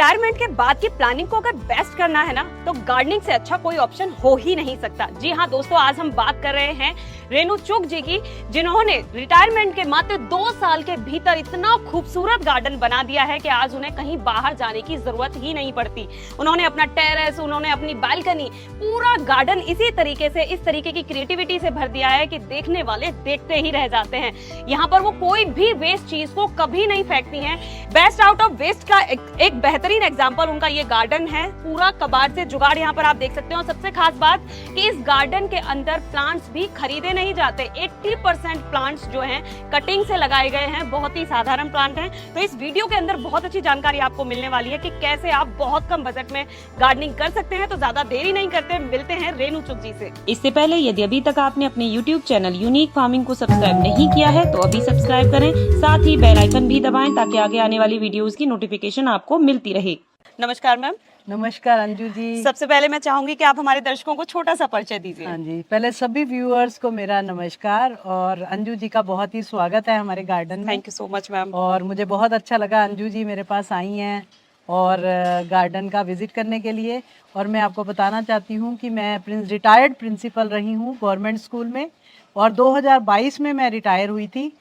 Retirement के बाद की प्लानिंग को अगर बेस्ट करना है ना, तो गार्डनिंग से अच्छा कोई ऑप्शन हो ही नहीं सकता। जी हाँ दोस्तों, आज हम बात कर रहे हैं रेणु चुग जी की, जिन्होंने रिटायरमेंट के मात्र 2 साल के भीतर इतना खूबसूरत गार्डन बना दिया है कि आज उन्हें कहीं बाहर जाने की जरूरत ही नहीं पड़ती। उन्होंने अपना टेरेस, उन्होंने अपनी बालकनी, पूरा गार्डन इसी तरीके से, इस तरीके की क्रिएटिविटी से भर दिया है कि देखने वाले देखते ही रह जाते हैं। यहाँ पर वो कोई भी वेस्ट चीज को कभी नहीं फेंकती हैं। बेस्ट आउट ऑफ वेस्ट का एक बेहतरीन एग्जाम्पल उनका ये गार्डन है। पूरा कबाड़ से जुगाड़ यहाँ पर आप देख सकते हो। सबसे खास बात कि इस गार्डन के अंदर प्लांट्स भी खरीदे नहीं जाते। 80% प्लांट्स जो हैं कटिंग से लगाए गए हैं, बहुत ही साधारण प्लांट हैं। तो इस वीडियो के अंदर बहुत अच्छी जानकारी आपको मिलने वाली है कि कैसे आप बहुत कम बजट में गार्डनिंग कर सकते हैं। तो ज्यादा देरी नहीं करते, मिलते हैं रेणु चुग जी से। इससे पहले यदि अभी तक आपने अपने YouTube चैनल यूनिक फार्मिंग को सब्सक्राइब नहीं किया है तो अभी सब्सक्राइब करें, साथ ही बेल आइकन भी दबाएं ताकि आगे आने वाली वीडियोस की नोटिफिकेशन आपको मिलती रहे। नमस्कार मैम। नमस्कार अंजू जी। सबसे पहले मैं चाहूंगी कि आप हमारे दर्शकों को छोटा सा परिचय दीजिए। हाँ जी, पहले सभी व्यूअर्स को मेरा नमस्कार और अंजू जी का बहुत ही स्वागत है हमारे गार्डन में। Thank you so much ma'am. और मुझे बहुत अच्छा लगा अंजू जी मेरे पास आई हैं और गार्डन का विजिट करने के लिए। और मैं आपको बताना चाहती हूँ कि मैं रिटायर्ड प्रिंसिपल रही हूँ गवर्नमेंट स्कूल में, और 2022 में मैं रिटायर हुई थी।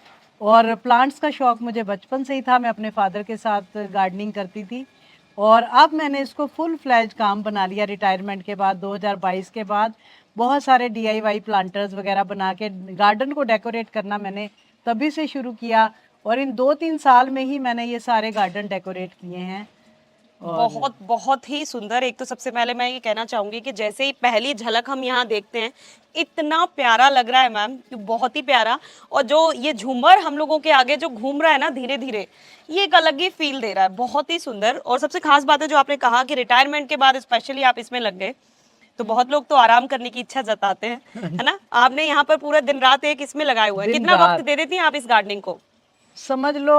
और प्लांट्स का शौक मुझे बचपन से ही था, मैं अपने फादर के साथ गार्डनिंग करती थी। और अब मैंने इसको फुल फ्लैज काम बना लिया रिटायरमेंट के बाद। 2022 के बाद बहुत सारे DIY प्लांटर्स वगैरह बना के गार्डन को डेकोरेट करना मैंने तभी से शुरू किया। और इन 2-3 साल में ही मैंने ये सारे गार्डन डेकोरेट किए हैं। बहुत बहुत ही सुंदर। एक तो सबसे पहले मैं ये कहना चाहूंगी कि जैसे ही पहली झलक हम यहाँ देखते हैं, इतना प्यारा लग रहा है मैम, बहुत ही प्यारा। और जो ये झूमर हम लोगों के आगे जो घूम रहा है ना धीरे धीरे, ये एक अलग ही फील दे रहा है, बहुत ही सुंदर। और सबसे खास बात है जो आपने कहा कि रिटायरमेंट के बाद स्पेशली आप इसमें लग गए, तो बहुत लोग तो आराम करने की इच्छा जताते हैं, है ना। आपने यहाँ पर पूरा दिन रात एक इसमें लगाए हुए हैं। कितना वक्त दे देती हैं आप इस गार्डनिंग को? समझ लो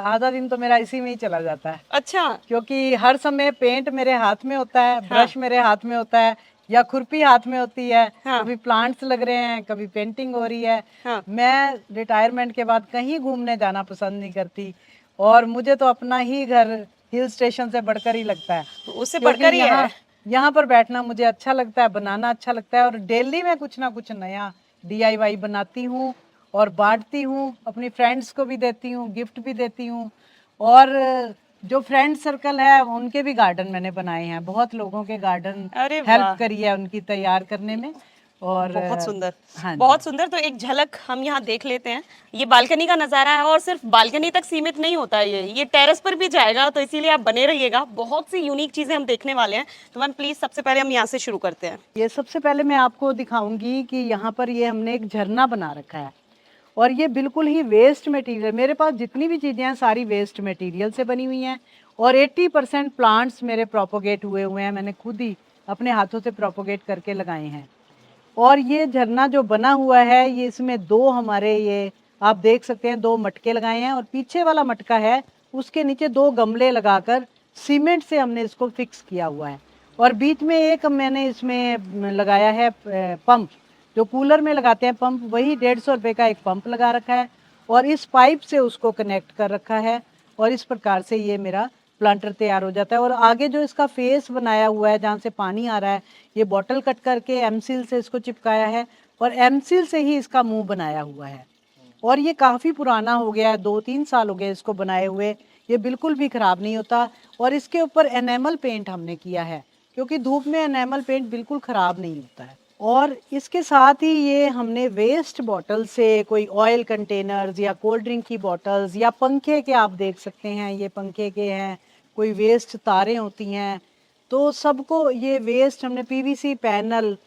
आधा दिन तो मेरा इसी में ही चला जाता है। अच्छा। क्योंकि हर समय पेंट मेरे हाथ में होता है, ब्रश मेरे हाथ में होता है, या खुरपी हाथ में होती है। कभी प्लांट्स लग रहे हैं, कभी पेंटिंग हो रही है। मैं रिटायरमेंट के बाद कहीं घूमने जाना पसंद नहीं करती, और मुझे तो अपना ही घर हिल स्टेशन से बढ़कर ही लगता है। उससे बढ़कर ही है। यहाँ पर बैठना मुझे अच्छा लगता है, बनाना अच्छा लगता है, और डेली मैं कुछ ना कुछ नया DIY बनाती हूँ और बांटती हूँ। अपनी फ्रेंड्स को भी देती हूँ, गिफ्ट भी देती हूँ। और जो फ्रेंड सर्कल है उनके भी गार्डन मैंने बनाए हैं, बहुत लोगों के गार्डन हेल्प करी है उनकी तैयार करने में। और बहुत सुंदर। हाँ, बहुत सुंदर। तो एक झलक हम यहाँ देख लेते हैं। ये बालकनी का नजारा है, और सिर्फ बालकनी तक सीमित नहीं होता है, ये टेरेस पर भी जाएगा, तो इसीलिए आप बने रहिएगा। बहुत सी यूनिक चीजें हम देखने वाले हैं। तो मैम प्लीज सबसे पहले हम यहाँ से शुरू करते हैं। ये सबसे पहले मैं आपको दिखाऊंगी कि यहाँ पर ये हमने एक झरना बना रखा है, और ये बिल्कुल ही वेस्ट मटेरियल, मेरे पास जितनी भी चीज़ें हैं सारी वेस्ट मटेरियल से बनी हुई हैं। और 80% प्लांट्स मेरे प्रोपोगेट हुए हैं, मैंने खुद ही अपने हाथों से प्रोपोगेट करके लगाए हैं। और ये झरना जो बना हुआ है, ये इसमें 2 हमारे ये आप देख सकते हैं 2 मटके लगाए हैं, और पीछे वाला मटका है उसके नीचे 2 गमले लगाकर सीमेंट से हमने इसको फिक्स किया हुआ है। और बीच में एक मैंने इसमें लगाया है पंप, जो कूलर में लगाते हैं पंप, वही 150 रुपये का एक पंप लगा रखा है, और इस पाइप से उसको कनेक्ट कर रखा है। और इस प्रकार से ये मेरा प्लांटर तैयार हो जाता है। और आगे जो इसका फेस बनाया हुआ है जहाँ से पानी आ रहा है, ये बॉटल कट करके एमसील से इसको चिपकाया है, और एमसील से ही इसका मुंह बनाया हुआ है। और ये काफ़ी पुराना हो गया है, 2-3 साल हो गए इसको बनाए हुए, ये बिल्कुल भी ख़राब नहीं होता। और इसके ऊपर एनेमल पेंट हमने किया है, क्योंकि धूप में एनेमल पेंट बिल्कुल ख़राब नहीं होता है। और इसके साथ ही ये हमने वेस्ट बॉटल से कोई ऑयल कंटेनर्स या कोल्ड ड्रिंक की बॉटल्स या पंखे के, आप देख सकते हैं ये पंखे के हैं, कोई वेस्ट तारें होती हैं, तो सबको ये वेस्ट हमने PVC पैनल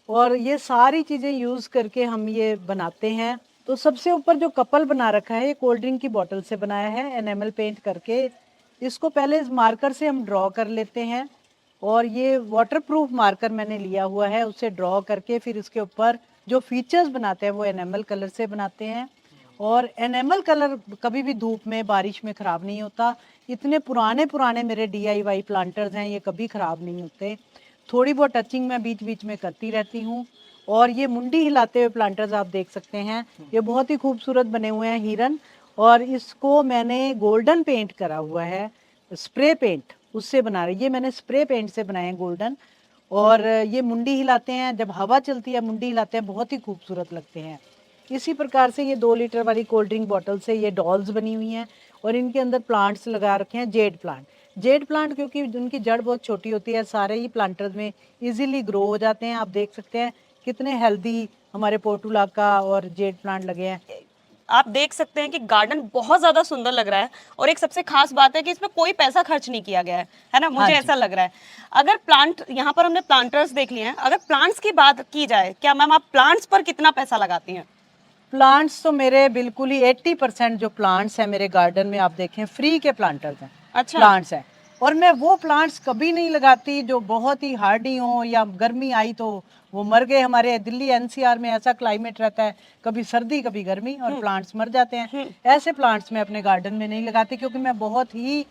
और ये सारी चीज़ें यूज़ करके हम ये बनाते हैं। तो सबसे ऊपर जो कपल बना रखा है, ये कोल्ड ड्रिंक की बॉटल से बनाया है एनेमल पेंट करके। इसको पहले मार्कर से हम ड्रॉ कर लेते हैं, और ये वाटरप्रूफ मार्कर मैंने लिया हुआ है, उससे ड्रॉ करके फिर इसके ऊपर जो फीचर्स बनाते हैं वो एनेमल कलर से बनाते हैं। और एनेमल कलर कभी भी धूप में, बारिश में ख़राब नहीं होता। इतने पुराने मेरे DIY प्लांटर्स हैं, ये कभी ख़राब नहीं होते। थोड़ी बहुत टचिंग मैं बीच बीच में करती रहती हूँ। और ये मुंडी हिलाते हुए प्लांटर्स आप देख सकते हैं, ये बहुत ही खूबसूरत बने हुए हैं हिरन। और इसको मैंने गोल्डन पेंट करा हुआ है, स्प्रे पेंट उससे बना रहे, ये मैंने स्प्रे पेंट से बनाए हैं गोल्डन। और ये मुंडी हिलाते हैं, जब हवा चलती है मुंडी हिलाते हैं, बहुत ही खूबसूरत लगते हैं। इसी प्रकार से ये 2 लीटर वाली कोल्ड ड्रिंक बॉटल से ये डॉल्स बनी हुई हैं और इनके अंदर प्लांट्स लगा रखे हैं, जेड प्लांट। जेड प्लांट क्योंकि उनकी जड़ बहुत छोटी होती है, सारे ही प्लांटर्स में इजीली ग्रो हो जाते हैं। आप देख सकते हैं कितने हेल्दी हमारे पोर्टुलाका और जेड प्लांट लगे हैं। आप देख सकते हैं कि गार्डन बहुत ज्यादा सुंदर लग रहा है और एक सबसे खास बात है कि इसमें कोई पैसा खर्च नहीं किया गया है ना, मुझे ऐसा लग रहा है। अगर प्लांट, यहाँ पर हमने प्लांटर्स देख लिए हैं, अगर प्लांट्स की बात की जाए, क्या मैम आप प्लांट्स पर कितना पैसा लगाती हैं? प्लांट्स तो मेरे बिल्कुल ही 80% जो प्लांट्स हैं मेरे गार्डन में, आप देखें फ्री के प्लांटर्स हैं। अच्छा। प्लांट्स हैं, और मैं वो प्लांट्स कभी नहीं लगाती जो बहुत ही हार्डी हो या गर्मी आई तो वो मर गए। हमारे दिल्ली एनसीआर में ऐसा क्लाइमेट रहता है, कभी सर्दी कभी गर्मी, और प्लांट्स मर जाते हैं। ऐसे प्लांट्स मैं अपने गार्डन में नहीं लगाती, क्योंकि मैं बहुत ही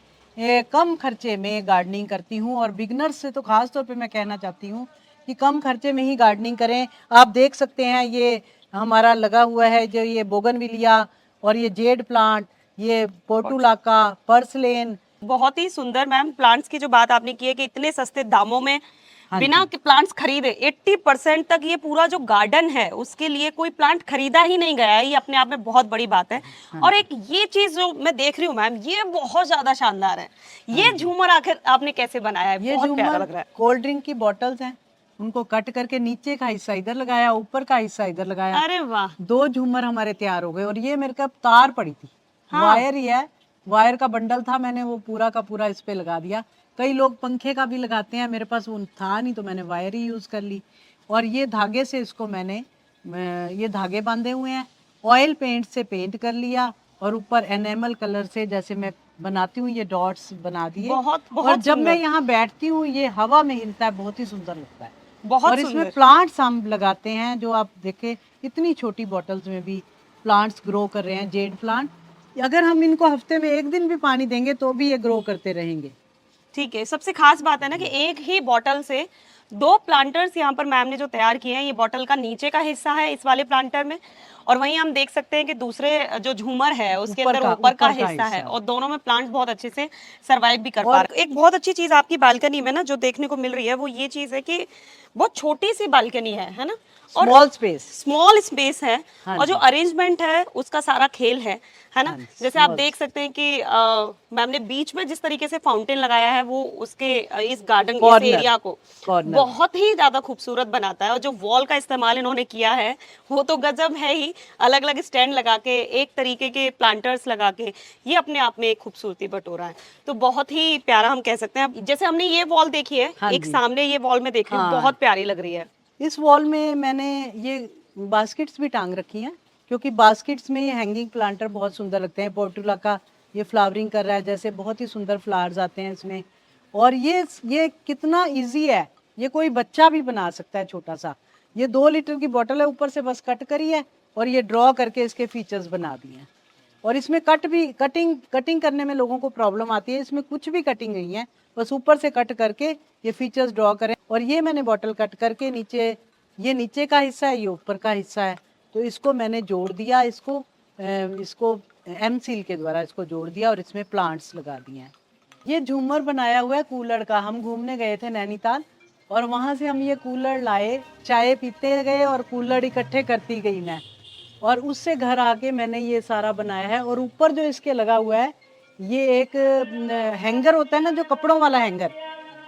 कम खर्चे में गार्डनिंग करती हूँ। और बिगनर्स से तो खास तौर पे मैं कहना चाहती हूँ कि कम खर्चे में ही गार्डनिंग करें। आप देख सकते हैं ये हमारा लगा हुआ है जो ये बोगनविलिया और ये जेड प्लांट, ये पोर्टुलाका, पर्सलेन। बहुत ही सुंदर। मैम प्लांट्स की जो बात आपने की है कि इतने सस्ते दामों में बिना के प्लांट्स खरीदे 80% तक ये पूरा जो गार्डन है उसके लिए कोई प्लांट खरीदा ही नहीं गया है, ये अपने आप में बहुत बड़ी बात है। और एक ये चीज जो मैं देख रही हूँ मैम, ये बहुत ज्यादा शानदार है। ये झूमर आखिर आपने कैसे बनाया है? ये बहुत प्यारा लग झूमर रहा है। कोल्ड ड्रिंक की बॉटल्स हैं, उनको कट करके नीचे का हिस्सा इधर लगाया, ऊपर का हिस्सा इधर लगाया। अरे वाह। 2 झूमर हमारे तैयार हो गए। और ये मेरे का तार पड़ी थी, वायर ही है, वायर का बंडल था, मैंने वो पूरा का पूरा इस पे लगा दिया। कई लोग पंखे का भी लगाते हैं, मेरे पास वो था नहीं तो मैंने वायर ही यूज कर ली। और ये धागे से इसको मैंने ये धागे बांधे हुए हैं, ऑयल पेंट से पेंट कर लिया और ऊपर एनेमल कलर से जैसे मैं बनाती हूँ ये डॉट्स बना दिए। और जब मैं यहाँ बैठती हूँ ये हवा में हिलता है, बहुत ही सुंदर लगता है। बहुत और इसमें प्लांट्स हम लगाते हैं जो आप देखें, इतनी छोटी बॉटल्स में भी प्लांट्स ग्रो कर रहे हैं, जेड प्लांट। अगर हम इनको हफ्ते में 1 दिन भी पानी देंगे तो भी ये ग्रो करते रहेंगे। ठीक है। सबसे खास बात है ना कि एक ही बॉटल से 2 प्लांटर्स यहाँ पर मैम ने जो तैयार किए हैं, ये बॉटल का नीचे का हिस्सा है इस वाले प्लांटर में, और वहीं हम देख सकते हैं कि दूसरे जो झूमर है उसके अंदर ऊपर का हिस्सा है, और दोनों में प्लांट्स बहुत अच्छे से सरवाइव भी कर पा रहे हैं। एक बहुत अच्छी चीज आपकी बालकनी में ना जो देखने को मिल रही है वो ये चीज है कि बहुत छोटी सी बालकनी है ना, और स्मॉल स्पेस है। और जो अरेंजमेंट है उसका सारा खेल है ना। जैसे आप देख सकते हैं कि मैम ने बीच में जिस तरीके से फाउंटेन लगाया है वो उसके इस गार्डन इस एरिया को बहुत ही ज्यादा खूबसूरत बनाता है। और जो वॉल का इस्तेमाल इन्होंने किया है वो तो गजब है ही, अलग अलग स्टैंड लगा के, एक तरीके के प्लांटर्स लगा के, ये अपने आप में एक खूबसूरती बटोरा है। तो बहुत ही प्यारा हम कह सकते हैं। जैसे हमने ये वॉल देखी है, एक सामने ये वॉल में देख रही हूँ, बहुत प्यारी लग रही है। इस वॉल में मैंने ये बास्केट्स भी टांग रखी हैं, क्योंकि बास्केट्स में ये हैंगिंग प्लांटर बहुत सुंदर लगते हैं। पोर्टुलाका ये फ्लावरिंग कर रहा है, जैसे बहुत ही सुंदर फ्लावर्स आते हैं इसमें। और ये कितना इजी है, ये कोई बच्चा भी बना सकता है छोटा सा। ये 2 लीटर की बोतल है, ऊपर से बस कट करी है और ये ड्रॉ करके इसके फीचर्स बना दिए हैं। और इसमें कटिंग करने में लोगों को प्रॉब्लम आती है, इसमें कुछ भी कटिंग नहीं है, बस ऊपर से कट करके ये फीचर्स ड्रॉ करें। और ये मैंने बॉटल कट करके नीचे, ये नीचे का हिस्सा है, ये ऊपर का हिस्सा है, तो इसको मैंने जोड़ दिया, इसको एम सील के द्वारा इसको जोड़ दिया और इसमें प्लांट्स लगा दिए हैं। ये झूमर बनाया हुआ है कूलर का। हम घूमने गए थे नैनीताल और वहाँ से हम ये कूलर लाए, चाय पीते गए और कूलर इकट्ठे करती गई मैं, और उससे घर आके मैंने ये सारा बनाया है। और ऊपर जो इसके लगा हुआ है ये एक हैंगर होता है ना, जो कपड़ों वाला हैंगर,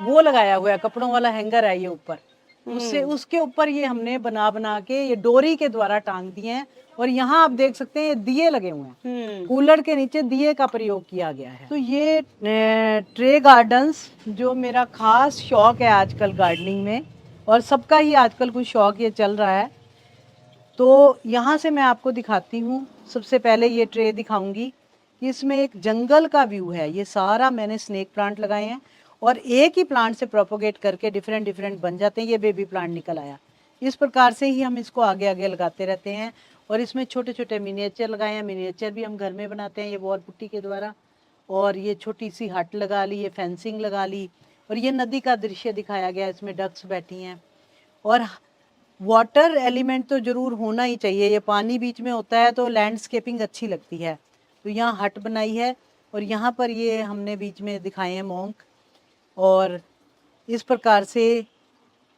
वो लगाया हुआ है, कपड़ों वाला हैंगर है ये ऊपर। उससे उसके ऊपर ये हमने बना के ये डोरी के द्वारा टांग दिए हैं। और यहाँ आप देख सकते हैं ये दिए लगे हुए हैं, कूलर के नीचे दिए का प्रयोग किया गया है। तो ये ट्रे गार्डन्स जो मेरा खास शौक है आजकल गार्डनिंग में, और सबका ही आजकल कुछ शौक ये चल रहा है। तो यहाँ से मैं आपको दिखाती हूँ। सबसे पहले ये ट्रे दिखाऊंगी, इसमें एक जंगल का व्यू है। ये सारा मैंने स्नेक प्लांट लगाए हैं और एक ही प्लांट से प्रोपोगेट करके डिफरेंट बन जाते हैं। ये बेबी प्लांट निकल आया। इस प्रकार से ही हम इसको आगे आगे लगाते रहते हैं। और इसमें छोटे छोटे मिनिएचर लगाए हैं, मिनिएचर भी हम घर में बनाते हैं ये वॉल पुट्टी के द्वारा। और ये छोटी सी हट लगा ली, ये फेंसिंग लगा ली, और ये नदी का दृश्य दिखाया गया, इसमें डक्स बैठी हैं। और वाटर एलिमेंट तो ज़रूर होना ही चाहिए, ये पानी बीच में होता है तो लैंडस्केपिंग अच्छी लगती है। तो यहाँ हट बनाई है, और यहाँ पर ये हमने बीच में दिखाए हैं मोंक। और इस प्रकार से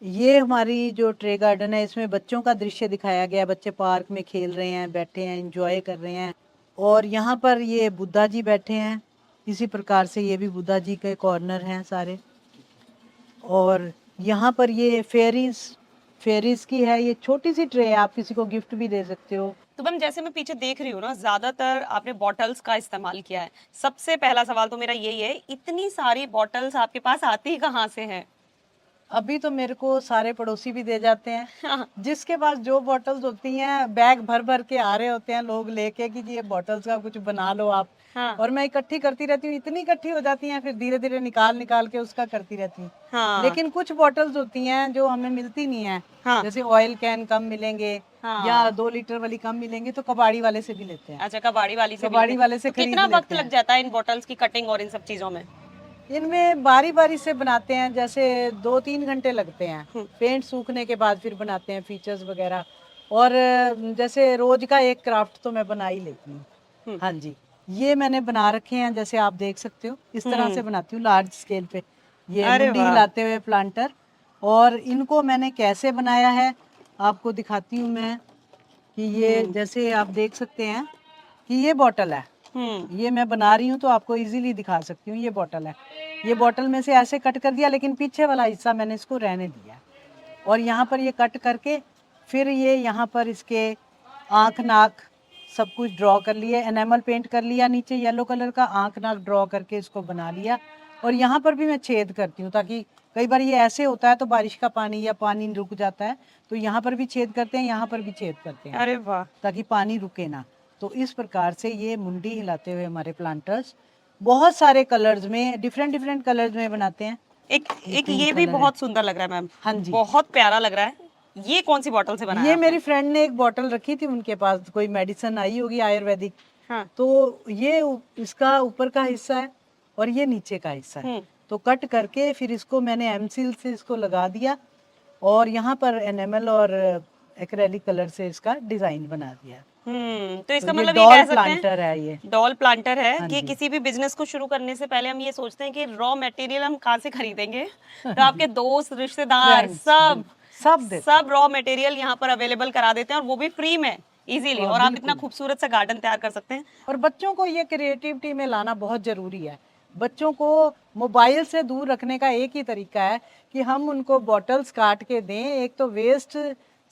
ये हमारी जो ट्रे गार्डन है, इसमें बच्चों का दृश्य दिखाया गया है। बच्चे पार्क में खेल रहे हैं, बैठे हैं, एंजॉय कर रहे हैं। और यहाँ पर ये बुद्धा जी बैठे हैं, इसी प्रकार से ये भी बुद्धा जी के कॉर्नर हैं सारे। और यहाँ पर ये फेरीज की है, ये छोटी सी ट्रे है, आप किसी को गिफ्ट भी दे सकते हो। तो मैम जैसे मैं पीछे देख रही हूँ ना, ज्यादातर आपने बॉटल्स का इस्तेमाल किया है। सबसे पहला सवाल तो मेरा यही है, इतनी सारी बॉटल्स आपके पास आती कहाँ से हैं? अभी तो मेरे को सारे पड़ोसी भी दे जाते हैं। जिसके पास जो बॉटल्स होती हैं, बैग भर भर के आ रहे होते हैं लोग लेके कि ये बॉटल्स का कुछ बना लो आप। हाँ। और मैं इकट्ठी करती रहती हूँ, इतनी इकट्ठी हो जाती हैं, फिर धीरे धीरे निकाल के उसका करती रहती हूँ। हाँ। लेकिन कुछ बॉटल्स होती हैं जो हमें मिलती नहीं है। हाँ। जैसे ऑयल कैन कम मिलेंगे, हाँ। या 2 लीटर वाली कम मिलेंगे, तो कबाड़ी वाले से भी लेते हैं। अच्छा, कबाड़ी वाली से कबाड़ी मिलती है। वाले से तो खरीद कितना लेते वक्त लग जाता है इन बॉटल्स की कटिंग और इन सब चीजों में? इनमें बारी बारी से बनाते हैं, जैसे 2-3 घंटे लगते हैं। पेंट सूखने के बाद फिर बनाते हैं फीचर्स वगैरह। और जैसे रोज का एक क्राफ्ट तो मैं बना ही लेती हूँ। हाँ जी, ये मैंने बना रखे हैं, जैसे आप देख सकते हो, इस तरह से बनाती हूँ लार्ज स्केल पे। ये मुंडी हिलाते हुए प्लांटर। और इनको मैंने कैसे बनाया है आपको दिखाती हूँ मैं, कि ये जैसे आप देख सकते हैं कि ये बॉटल है, ये मैं बना रही हूँ तो आपको इजीली दिखा सकती हूँ। ये बॉटल है, ये बॉटल में से ऐसे कट कर दिया, लेकिन पीछे वाला हिस्सा मैंने इसको रहने दिया। और यहाँ पर ये कट करके फिर ये यहाँ पर इसके आँख नाक सब कुछ ड्रॉ कर लिया, एनामल पेंट कर लिया, नीचे येलो कलर का आँख नाक ड्रॉ करके इसको बना लिया। और यहाँ पर भी मैं छेद करती हूँ, ताकि कई बार ये ऐसे होता है तो बारिश का पानी या पानी रुक जाता है, तो यहाँ पर भी छेद करते हैं, यहाँ पर भी छेद करते हैं। अरे वाह, ताकि पानी रुके ना। तो इस प्रकार से ये मुंडी हिलाते हुए हमारे प्लांटर्स बहुत सारे कलर्स में, डिफरेंट कलर्स में बनाते हैं। एक ये भी बहुत सुंदर लग रहा है मैम। हाँ जी, बहुत प्यारा लग रहा है। ये कौन सी बॉटल से बनाया? ये मेरी फ्रेंड ने एक बॉटल रखी थी, उनके पास कोई मेडिसिन आई होगी आयुर्वेदिक। हाँ। तो ये इसका ऊपर का हिस्सा है और ये नीचे का हिस्सा है। तो कट करके फिर इसको मैंने एमसील से इसको लगा दिया, और यहाँ पर एनेमल और एक्रेलिक कलर से इसका डिजाइन बना दिया। तो इसका मतलब ये ये कह डॉल सकते प्लांटर है, ये डॉल प्लांटर है। हाँ कि जी। किसी भी बिजनेस को शुरू करने से पहले हम ये सोचते हैं कि रॉ मटेरियल हम कहाँ से खरीदेंगे। तो आपके दोस्त, रिश्तेदार सब रॉ मटेरियल यहाँ पर अवेलेबल करा देते हैं, और वो भी फ्री में इजीली। और आप इतना खूबसूरत सा गार्डन तैयार कर सकते हैं। और बच्चों को ये क्रिएटिविटी में लाना बहुत जरूरी है। बच्चों को मोबाइल से दूर रखने का एक ही तरीका है कि हम उनको बॉटल्स काट के दें। एक तो वेस्ट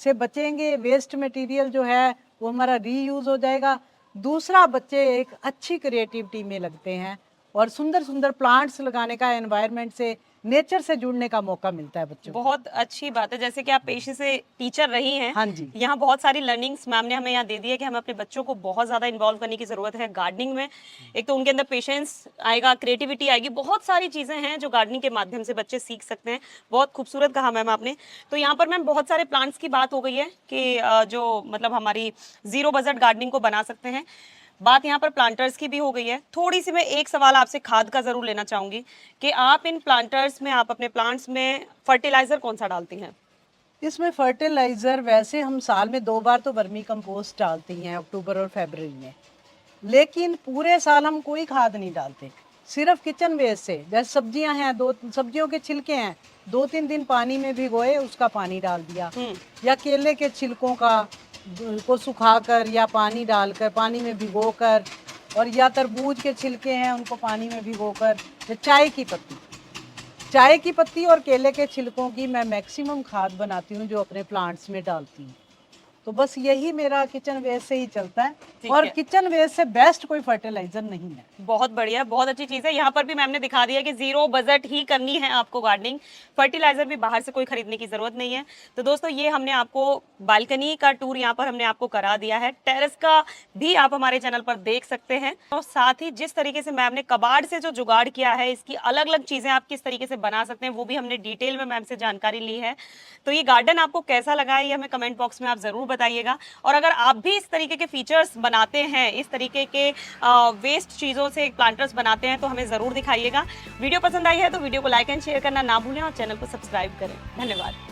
से बचेंगे, वेस्ट मटेरियल जो है वो हमारा रीयूज हो जाएगा। दूसरा, बच्चे एक अच्छी क्रिएटिविटी में लगते हैं, और सुंदर सुंदर प्लांट्स लगाने का, एनवायरनमेंट से, नेचर से जुड़ने का मौका मिलता है बच्चों को। बहुत अच्छी बात है। जैसे कि आप पेशे से टीचर रही हैं। हाँ जी। यहाँ बहुत सारी लर्निंग्स मैम ने हमें यहाँ दे दी है कि हमें अपने बच्चों को बहुत ज्यादा इन्वॉल्व करने की जरूरत है गार्डनिंग में। एक तो उनके अंदर पेशेंस आएगा, क्रिएटिविटी आएगी, बहुत सारी चीजें हैं जो गार्डनिंग के माध्यम से बच्चे सीख सकते हैं। बहुत खूबसूरत कहा मैम आपने। तो यहाँ पर मैम बहुत सारे प्लांट्स की बात हो गई है कि जो मतलब हमारी जीरो बजट गार्डनिंग को बना सकते हैं। बात यहाँ पर प्लांटर्स की भी हो गई है। थोड़ी सी मैं एक सवाल आपसे खाद का जरूर लेना चाहूंगी कि आप इन प्लांटर्स में, आप अपने प्लांट्स में फर्टिलाइजर कौन सा डालती हैं? इसमें फर्टिलाइजर वैसे हम साल में 2 बार तो वर्मी कंपोस्ट डालती हैं, अक्टूबर और फरवरी में। लेकिन पूरे साल हम कोई खाद नहीं डालते, सिर्फ किचन वेस्ट से। जैसे सब्जियां हैं, 2 सब्जियों के छिलके हैं, 2-3 दिन पानी में भिगोए, उसका पानी डाल दिया। या केले के छिलकों को सुखाकर या पानी डालकर, पानी में भिगोकर, और या तरबूज के छिलके हैं उनको पानी में भिगोकर, या चाय की पत्ती और केले के छिलकों की मैं मैक्सिमम खाद बनाती हूँ जो अपने प्लांट्स में डालती हूँ। तो बस यही मेरा किचन वेस्ट से ही चलता है, और किचन वेस्ट से बेस्ट कोई फर्टिलाइजर नहीं है। बहुत बढ़िया, बहुत अच्छी चीज है। यहाँ पर भी मैम ने दिखा दिया कि जीरो बजट ही करनी है आपको गार्डनिंग। फर्टिलाइजर भी बाहर से कोई खरीदने की जरूरत नहीं है। तो दोस्तों, ये हमने आपको बालकनी का टूर यहाँ पर हमने आपको करा दिया है। टेरेस का भी आप हमारे चैनल पर देख सकते हैं। और साथ ही जिस तरीके से मैम ने कबाड़ से जो जुगाड़ किया है, इसकी अलग अलग चीजें आप किस तरीके से बना सकते हैं, वो भी हमने डिटेल में मैम से जानकारी ली है। तो ये गार्डन आपको कैसा लगा है, ये हमें कमेंट बॉक्स में आप जरूर बताइएगा। और अगर आप भी इस तरीके के फीचर्स बनाते हैं, इस तरीके के वेस्ट चीज़ों से प्लांटर्स बनाते हैं, तो हमें ज़रूर दिखाइएगा। वीडियो पसंद आई है तो वीडियो को लाइक एंड शेयर करना ना भूलें, और चैनल को सब्सक्राइब करें। धन्यवाद।